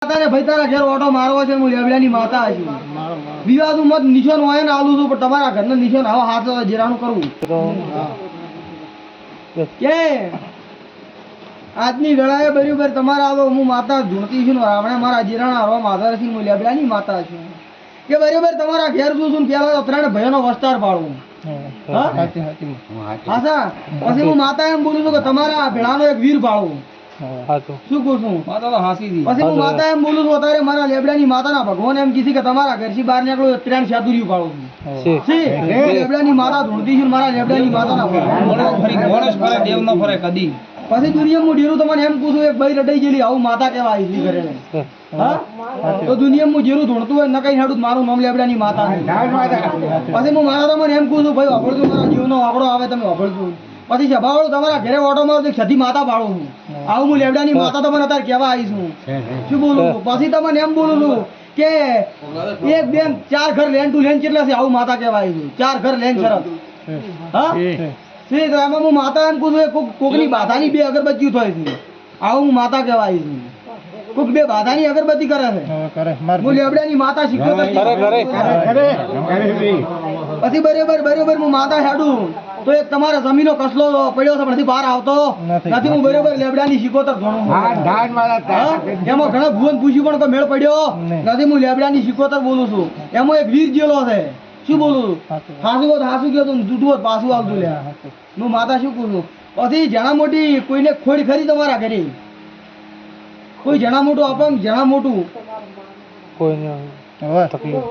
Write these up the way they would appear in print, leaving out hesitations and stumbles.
ભાઈ તારા ઘેર ઓટો મારવો છે હું લેબડાની માતા છું વિવાદ મત નિશાન હોય ને આલું છું પણ તમારા ઘરનો નિશાન હવે હાથ જીરાનું કરવું કે આજની વેળાએ બરાબર તમારા આવો હું માતા ધૂણતી છું આપણે મારા જીરાણા હરવા માધર થી હું લેબડાની માતા છું કે બરાબર તમારા ઘેર છું છું પેલા તો ત્રણ ભાઈઓનો વસ્તાર પાડવું હા પછી હું માતા એમ બોલું છું કે તમારા ભેળાનો એક વીર પાડવું શું કહું છું પછી હું માતા એમ બોલું છું અત્યારે મારા લેબડાની માતાના ભગવાન એમ કીધી કે તમારા ઘરથી બહાર નીકળો ત્રણ સાધુર્યું પાડું છું લેબડાની માતા ધૂણતી છું મારા લેબડાની માતાના દેવ ન ફરે કદી પછી દુનિયા હું ડેરું તમને એમ પૂછું એક ભાઈ રડાઈ ગયેલી આવું માતા કેવા આવી કરે હા તો દુનિયા હું જેરું ધૂણતું હોય ન કઈ હેડું મારું નામ લેબડાની માતા પછી હું મારા તમને એમ પૂછું ભાઈ વાપરતું મારા જીવનો વાપડો આવે તમે વાપરતું પછી સભાવાળું તમારા ઘરે ઓટો મારું સધી માતા પાડું હું આવું હું લેબડાની માતા તમને અત્યારે કહેવા આવીશ હું શું બોલું પછી તમને એમ બોલું છું કે એક બેન ચાર ઘર લેન ટુ લેન કેટલા છે આવું માતા કહેવા આવી છું ચાર ઘર લેન શરત હા તો એમાં હું માતા એમ પૂછું કોકની બાધાની બે અગરબત્તીઓ થાય છે આવું હું માતા કહેવા આવી છું કોક બે બાધાની અગરબત્તી કરે છે હું લેબડાની માતા શીખ્યો પછી બરોબર હું માતા હેડું તો એક તમારા જમીનો કસલો પડ્યો છે નથી બહાર આવતો નથી હું બરોબર લેબડાની શીખોતર ભણું એમાં ઘણા ભુવન પૂછ્યું પણ કોઈ મેળ પડ્યો નથી હું લેબડાની શીખોતર બોલું છું એમાં એક વીર જેલો છે શું બોલું હાસુ ગયો તું જૂઠું પાછું આવતું લે હું માતા શું કહું છું પછી જણા મોટી કોઈને ખોડ ખરી તમારા ઘરે કોઈ જણા મોટું આપો જણા મોટું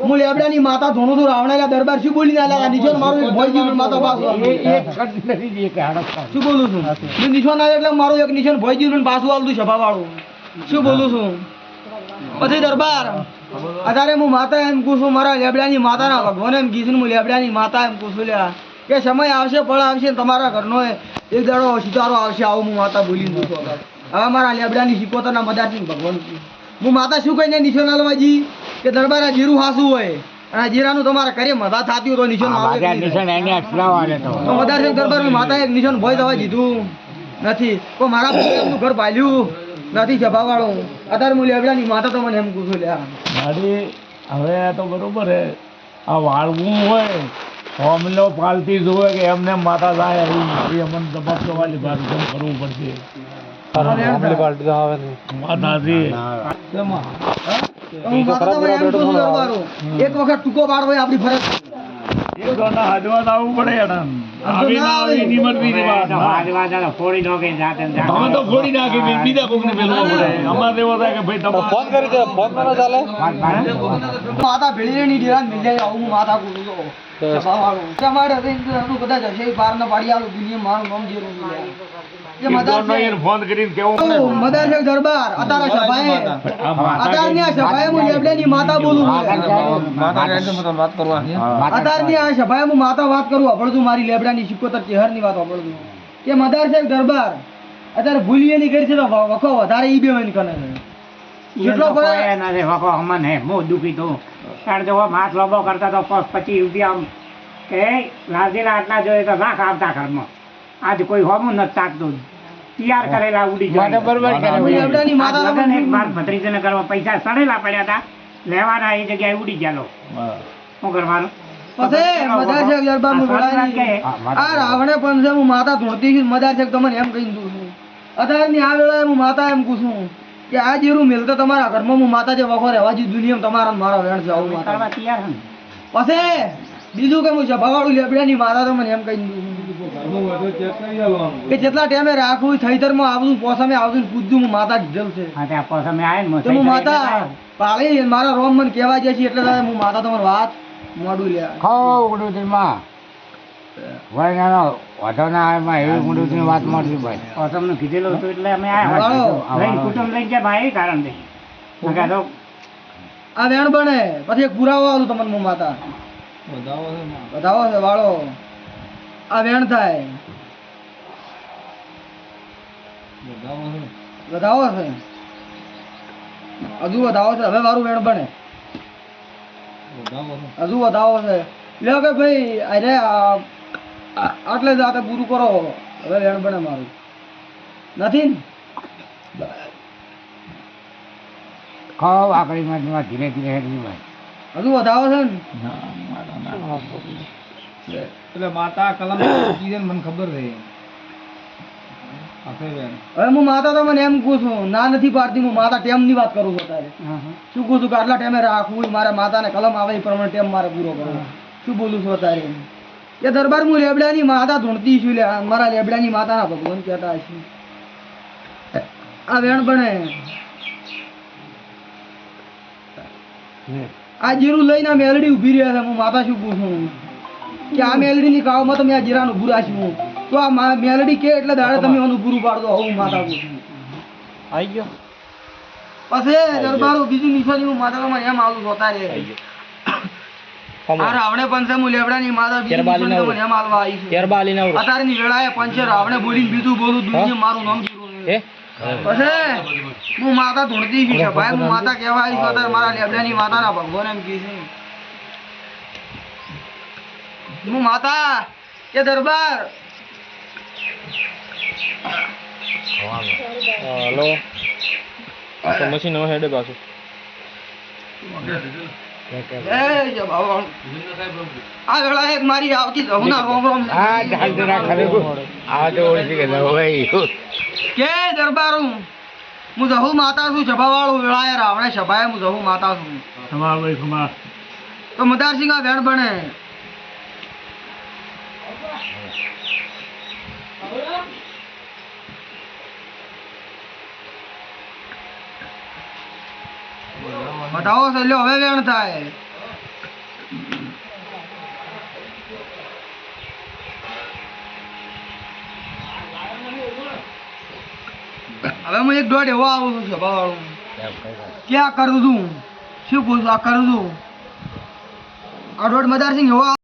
હું લેબડાની માતા ધોણું છું રાવણાલા દરબાર શું બોલી ના નિશાન મારું એક ભોય જીવન માતા પાછું શું બોલું છું હું નિશાન આવે એટલે મારું એક નિશાન ભોય જીવન પાછું આવતું સભા વાળું શું બોલું છું પછી દરબાર અત્યારે હું માતા એમ કહું છું મારા લેબડાની માતાના ભગવાન એમ કીધું હું લેબડાની માતા એમ કહું છું લ્યા કે સમય આવશે ફળ આવશે તમારા ઘરનો એક દાડો સિતારો આવશે આવું હું માતા બોલી દઉં છું હવે મારા લેબડાની શીખોતરના મદારસિંહ ભગવાન હું માતા શું કહીને નિશાન આલવાજી કે દરબાર આ જીરું હાસું હોય અને જીરાનું તમારા ઘરે મદા થતી હોય તો નિશાન મદારસિંહ દરબાર માતા એક નિશાન ભોય દવા દીધું નથી તો મારા એમનું ઘર ભાલ્યું નથી જભાવાળું અત્યારે હું લેબડાની માતા તો મને એમ પૂછું લ્યા મારી હવે તો બરોબર હે આ વાળવું હોય હોમલો પાલતી જોવે કે એમને માતા જાય એ અમને દબાવ વાળી બાર કરવું પડશે એક વખત ટૂંકો બાર હોય આપડી ફરજ માતા ભેળી ડેરા મિલ જાય આવું માતા કું કદાચ હશે બાર ના પાડી આવું દુનિયા મારું નામ જેવું મદારસિંહ દરબાર અત્યારે સભાએ અત્યારની સભાએ હું લેબડાની માતા બોલું અત્યારની આ સભાએ હું માતા વાત કરું અભળતું મારી લેબડાની સિકોતર ચહેરની વાત અભળતું કે મદારસિંહ દરબાર અત્યારે ભૂલીએ ની કરી છે તો વખો વધારે ઈ બે હોય કને જેટલો પડે વખો અમને મો દુખી તો તાર જો માથ લોબો કરતા તો 25 રૂપિયા કે લાજેલા આટલા જોઈએ તો લાખ આવતા ઘરમાં આજ કોઈ હોમું નથી તાકતું તૈયાર કરેલા ઉડી જાય બરોબર લેબડાની માતા લગન એક બાર ભત્રીજને કરવા પૈસા સડેલા પડ્યા હતા લેવાના એ જગ્યાએ ઉડી ગયા લો શું કરવાનું પછી મદારસિંહ દરબાર નું આ રાવણે પણ છે હું માતા ધોતી છું મદારસિંહ તમને એમ કહી દઉં છું અત્યારની આ વેળાએ હું માતા એમ કહું છું કે આ જેરું મિલતો તમારા ઘરમાં હું માતા જે વખો રહેવાજી દુનિયા તમારા મારા વેણ છે આવું માતા પછી બીજું કે હું સભાવાળું લેબડાની માતા તો મને એમ કહી દઉં કે જેટલા ટાઈમે રાખવું થઈતરમાં આવતું પોસામે આવતું પૂછું હું માતા કીધેલ છે હું માતા પાળી મારા રોમ મને કહેવા જાય છે એટલે હું માતા તમારી વાત મોડું લે કીધેલું હતું એટલે અમે કુટુંબ લઈ ગયા ભાઈ કારણ આ વેણ બને પછી એક પુરાવો આવતું તમને હું માતા બતાવો છે વાળો આ વેણ થાય વધાવો છે હજુ વધાવો છે હવે મારું વેણ બને હજુ વધાવો છે લે કે ભાઈ અરે આટલે જ આતે પૂરું કરો હવે વેણ બને મારું નથી ને આખો વાકડીમાં ધીરે ધીરે હેડવી હોય. હજુ વધાવો છે ને ના, માતા ના. એટલે માતા કલમ કીધે મને ખબર રહી હવે હું માતા તો મને એમ કહું છું ના નથી પાડતી હું માતા ટેમ ની વાત કરું છું અત્યારે શું કહું છું કે આટલા ટાઈમે રાખવું મારે માતાને કલમ આવે એ પ્રમાણે ટેમ મારે પૂરો કરવો શું બોલું છું અત્યારે એ દરબાર હું લેબડાની માતા ધૂણતી છું મારા લેબડાની માતાના ભગવાન કહેતા છે આ વેણ બને આ જીરું લઈને આ મેલડી ઊભી રહ્યા છે હું માતા શું પૂછું કે આ મેલડી ની કાવમાં તમે આ જીરાનું બુરા છું તો આ મેલડી કે એટલે દાડે તમે એનું પૂરું પાડતો હું માતા પૂછું આવી ગયો પછી દરબારો બીજી નિશાની હું માતા તમારે એમ આવું જોતા રે આ રાવણે પંચે હું લેબડાની માતા બીજી નિશાની તમને એમ આલવા આવી છું અત્યારે ની વેળાએ પંચે રાવણે બોલીને બીજું બોલું દુનિયા મારું નામ જીરું પછી હું માતા ધૂણતી છું છે ભાઈ હું માતા કહેવા આવી છું અત્યારે મારા લેબડાની માતાના ભગવાન એમ કહે છે હું માતા કે દરબાર હલો તો મશીન નો હેડે પાછું આ વેળા એક મારી આવતી જહુના રોમ રોમ આ ઢાલ જરા ખરેખર આ તો ઓળખી ગયો ભાઈ કે દરબારું હું જહુ માતા છું સભાવાળું વેળાએ રાવણે સભાએ હું જહુ માતા છું ખમા ભાઈ ખમા. તો મદારસિંહ આ વેણ બને બતાવો સલ્યો હવે વેણ થાય હવે હું એક દોઢ એવો આવું છું સભાવાળું ક્યાં કરું છું શું પૂછું આ કરું છું આ દોઢ મદારસિંહ એવો